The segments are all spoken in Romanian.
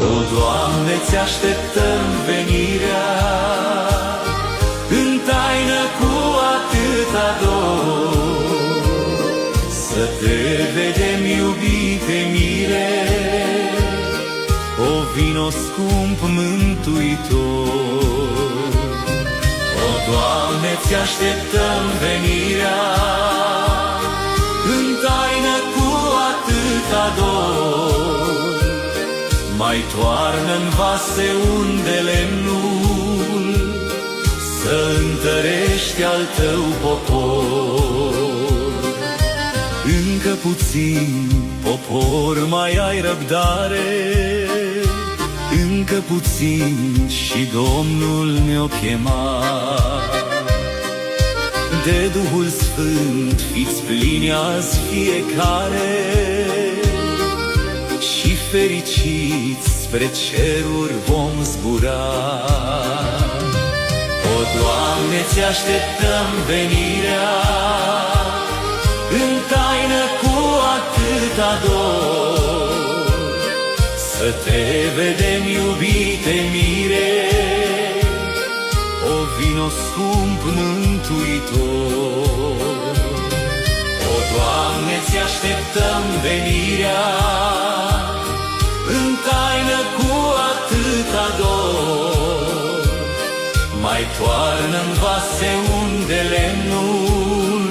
O, Doamne, ți așteptăm venirea, în taină cu atâta dor, să te vedem, iubite mire, o, vino scump mântuitor. O, Doamne, ți așteptăm venirea, în taină cu atâta dor, mai toarnă-n vase unde lemnul, să întărești al tău popor. Încă puțin, popor, mai ai răbdare, încă puțin și Domnul ne-o chema. De Duhul Sfânt fiți plini azi fiecare, și fericiți spre ceruri vom zbura. O, Doamne, ți așteptăm venirea, în taină cu atâta dor, să te vedem, iubite mire, o, vino scump mântuitor. O, Doamne, ți așteptăm venirea, în taină cu atâta dor, mai toarnă-n vase unde lemnul,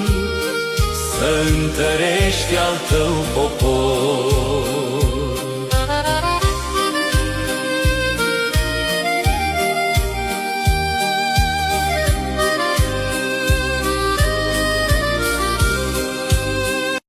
să întărești al tău popor.